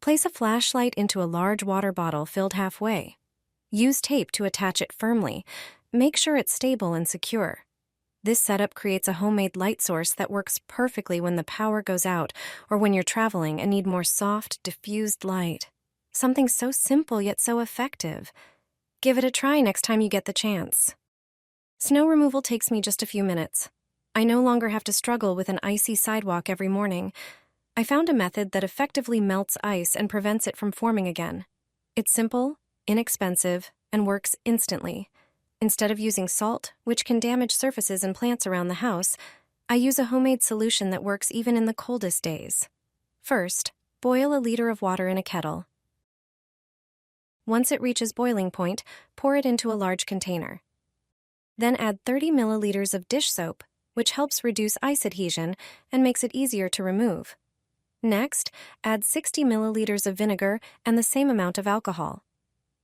Place a flashlight into a large water bottle filled halfway. Use tape to attach it firmly. Make sure it's stable and secure. This setup creates a homemade light source that works perfectly when the power goes out or when you're traveling and need more soft, diffused light. Something so simple yet so effective. Give it a try next time you get the chance. Snow removal takes me just a few minutes. I no longer have to struggle with an icy sidewalk every morning. I found a method that effectively melts ice and prevents it from forming again. It's simple, inexpensive, and works instantly. Instead of using salt, which can damage surfaces and plants around the house, I use a homemade solution that works even in the coldest days. First, boil a liter of water in a kettle. Once it reaches boiling point, pour it into a large container. Then add 30 milliliters of dish soap, which helps reduce ice adhesion and makes it easier to remove. Next, add 60 milliliters of vinegar and the same amount of alcohol.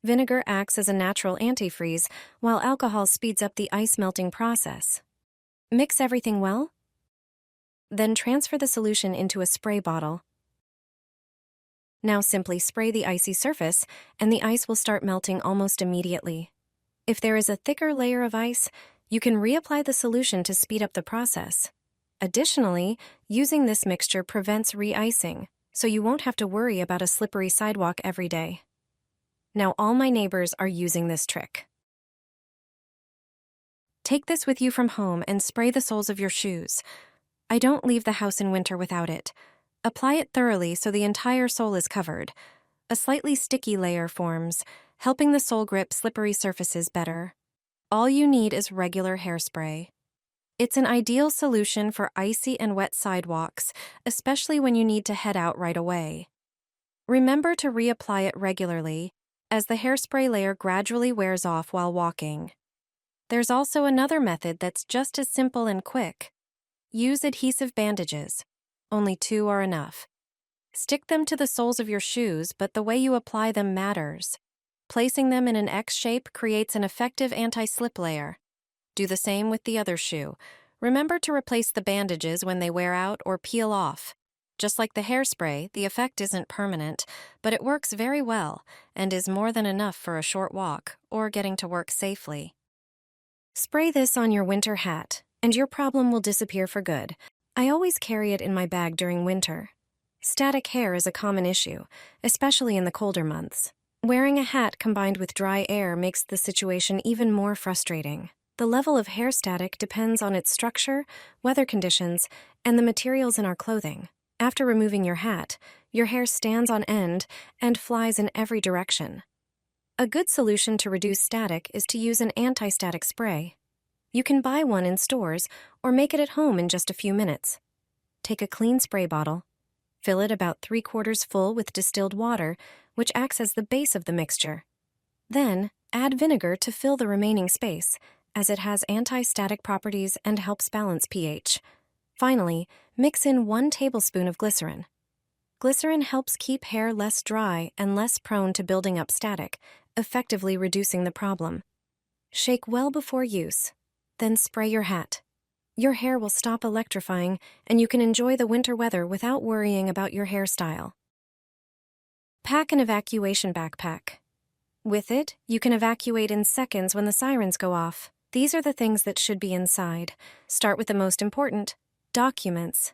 Vinegar acts as a natural antifreeze, while alcohol speeds up the ice melting process. Mix everything well. Then transfer the solution into a spray bottle. Now simply spray the icy surface, and the ice will start melting almost immediately. If there is a thicker layer of ice, you can reapply the solution to speed up the process. Additionally, using this mixture prevents re-icing, so you won't have to worry about a slippery sidewalk every day. Now all my neighbors are using this trick. Take this with you from home and spray the soles of your shoes. I don't leave the house in winter without it. Apply it thoroughly so the entire sole is covered. A slightly sticky layer forms, helping the sole grip slippery surfaces better. All you need is regular hairspray. It's an ideal solution for icy and wet sidewalks, especially when you need to head out right away. Remember to reapply it regularly, as the hairspray layer gradually wears off while walking. There's also another method that's just as simple and quick. Use adhesive bandages. Only 2 are enough. Stick them to the soles of your shoes, but the way you apply them matters. Placing them in an X shape creates an effective anti-slip layer. Do the same with the other shoe. Remember to replace the bandages when they wear out or peel off. Just like the hairspray, the effect isn't permanent, but it works very well and is more than enough for a short walk or getting to work safely. Spray this on your winter hat, and your problem will disappear for good. I always carry it in my bag during winter. Static hair is a common issue, especially in the colder months. Wearing a hat combined with dry air makes the situation even more frustrating. The level of hair static depends on its structure, weather conditions, and the materials in our clothing. After removing your hat, your hair stands on end and flies in every direction. A good solution to reduce static is to use an anti-static spray. You can buy one in stores or make it at home in just a few minutes. Take a clean spray bottle. Fill it about 3/4 full with distilled water, which acts as the base of the mixture. Then, add vinegar to fill the remaining space, as it has anti-static properties and helps balance pH. Finally, mix in 1 tablespoon of glycerin. Glycerin helps keep hair less dry and less prone to building up static, effectively reducing the problem. Shake well before use, then spray your hat. Your hair will stop electrifying, and you can enjoy the winter weather without worrying about your hairstyle. Pack an evacuation backpack. With it, you can evacuate in seconds when the sirens go off. These are the things that should be inside. Start with the most important: documents.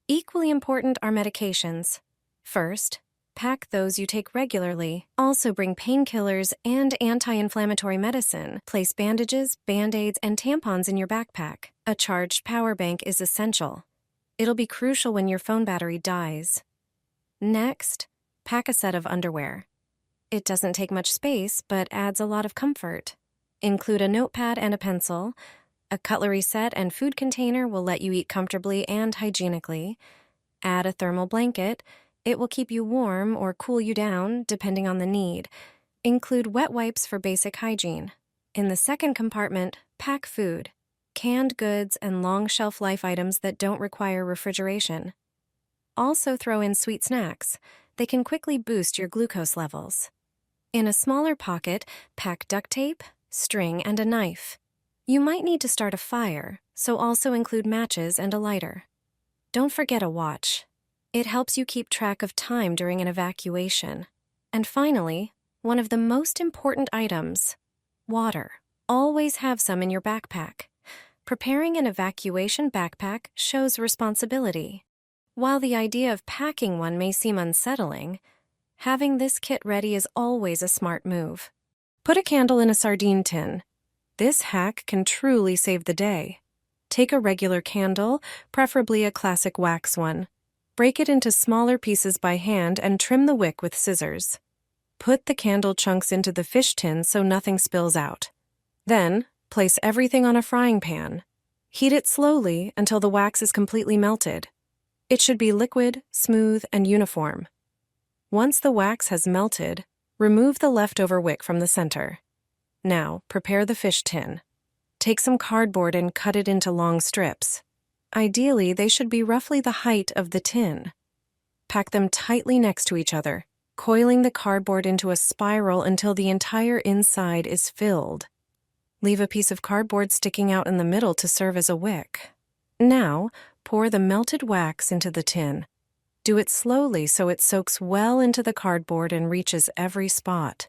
Equally important are medications. First, pack those you take regularly. Also bring painkillers and anti-inflammatory medicine. Place bandages, band-aids, and tampons in your backpack. A charged power bank is essential. It'll be crucial when your phone battery dies. Next, pack a set of underwear. It doesn't take much space, but adds a lot of comfort. Include a notepad and a pencil. A cutlery set and food container will let you eat comfortably and hygienically. Add a thermal blanket. It will keep you warm or cool you down, depending on the need. Include wet wipes for basic hygiene. In the second compartment, pack food, canned goods, and long shelf life items that don't require refrigeration. Also throw in sweet snacks. They can quickly boost your glucose levels. In a smaller pocket, pack duct tape, string, and a knife. You might need to start a fire, so also include matches and a lighter. Don't forget a watch. It helps you keep track of time during an evacuation. And finally, one of the most important items, water. Always have some in your backpack. Preparing an evacuation backpack shows responsibility. While the idea of packing one may seem unsettling, having this kit ready is always a smart move. Put a candle in a sardine tin. This hack can truly save the day. Take a regular candle, preferably a classic wax one. Break it into smaller pieces by hand and trim the wick with scissors. Put the candle chunks into the fish tin so nothing spills out. Then, place everything on a frying pan. Heat it slowly until the wax is completely melted. It should be liquid, smooth, and uniform. Once the wax has melted, remove the leftover wick from the center. Now, prepare the fish tin. Take some cardboard and cut it into long strips. Ideally, they should be roughly the height of the tin. Pack them tightly next to each other, coiling the cardboard into a spiral until the entire inside is filled. Leave a piece of cardboard sticking out in the middle to serve as a wick. Now, pour the melted wax into the tin. Do it slowly so it soaks well into the cardboard and reaches every spot.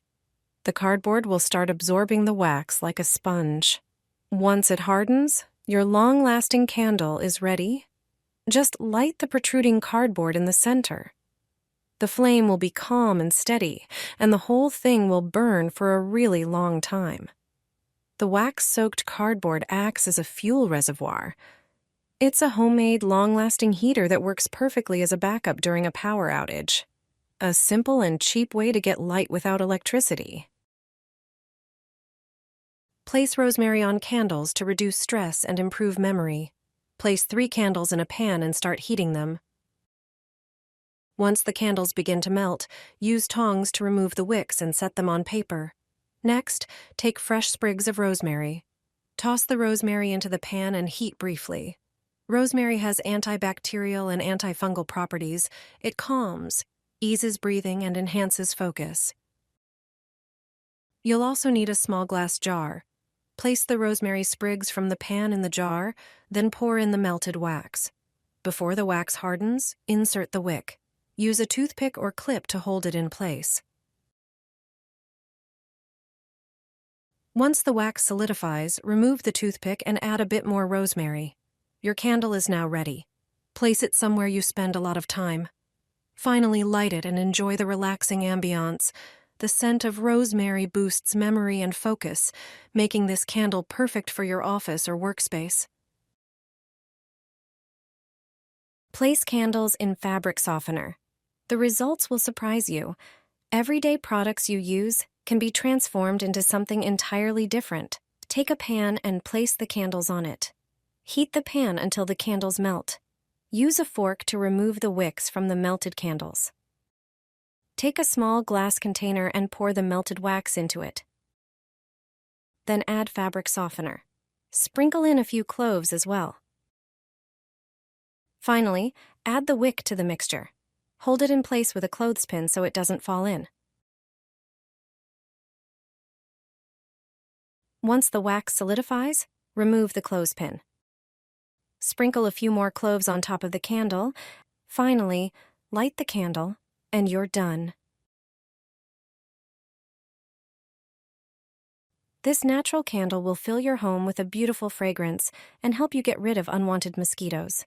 The cardboard will start absorbing the wax like a sponge. Once it hardens, your long-lasting candle is ready. Just light the protruding cardboard in the center. The flame will be calm and steady, and the whole thing will burn for a really long time. The wax-soaked cardboard acts as a fuel reservoir. It's a homemade, long-lasting heater that works perfectly as a backup during a power outage. A simple and cheap way to get light without electricity. Place rosemary on candles to reduce stress and improve memory. Place 3 candles in a pan and start heating them. Once the candles begin to melt, use tongs to remove the wicks and set them on paper. Next, take fresh sprigs of rosemary. Toss the rosemary into the pan and heat briefly. Rosemary has antibacterial and antifungal properties. It calms, eases breathing, and enhances focus. You'll also need a small glass jar. Place the rosemary sprigs from the pan in the jar, then pour in the melted wax. Before the wax hardens, insert the wick. Use a toothpick or clip to hold it in place. Once the wax solidifies, remove the toothpick and add a bit more rosemary. Your candle is now ready. Place it somewhere you spend a lot of time. Finally, light it and enjoy the relaxing ambiance. The scent of rosemary boosts memory and focus, making this candle perfect for your office or workspace. Place candles in fabric softener. The results will surprise you. Everyday products you use can be transformed into something entirely different. Take a pan and place the candles on it. Heat the pan until the candles melt. Use a fork to remove the wicks from the melted candles. Take a small glass container and pour the melted wax into it. Then add fabric softener. Sprinkle in a few cloves as well. Finally, add the wick to the mixture. Hold it in place with a clothespin so it doesn't fall in. Once the wax solidifies, remove the clothespin. Sprinkle a few more cloves on top of the candle. Finally, light the candle, and you're done. This natural candle will fill your home with a beautiful fragrance and help you get rid of unwanted mosquitoes.